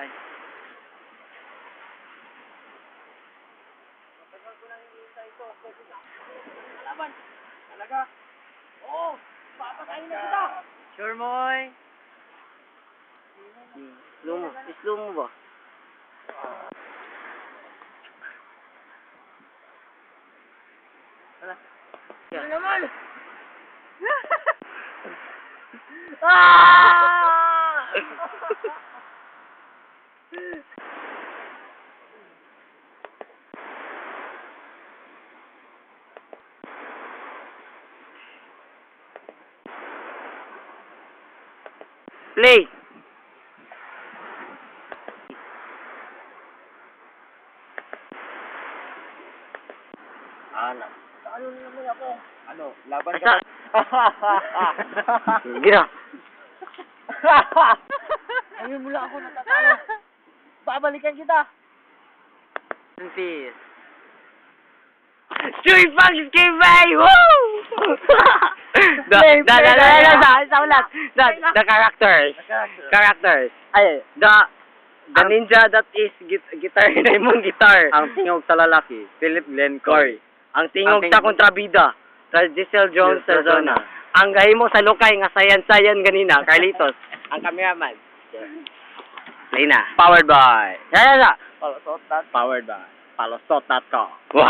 Ay. Matagal ko na hinihintay ito. Laban. Talaga. Oo. Papatayin na kita. Sure, Moy? Slow mo. Slow mo ba? Wala. Ano naman? Ah! Play! Ano? Ano naman ako? Ano? Laban Asa? ka Gira. Ayun mula ako natatalo. Babalikan kita. Peace. Chewy Bugs Giveaway! Woo! The characters. Characters. Ay, The ninja that is guitar, Raymond Guitar. Ang tingog sa lalaki, Philip Glencoy. Ang tingog sa kontrabida, Giselle Jones sa zona. Ang gahimo sa lokay nga sayan-sayan ganina, Carlitos. Ang cameraman. Play na. Powered by. Palosotat. Powered by. Palosot.com. Wow!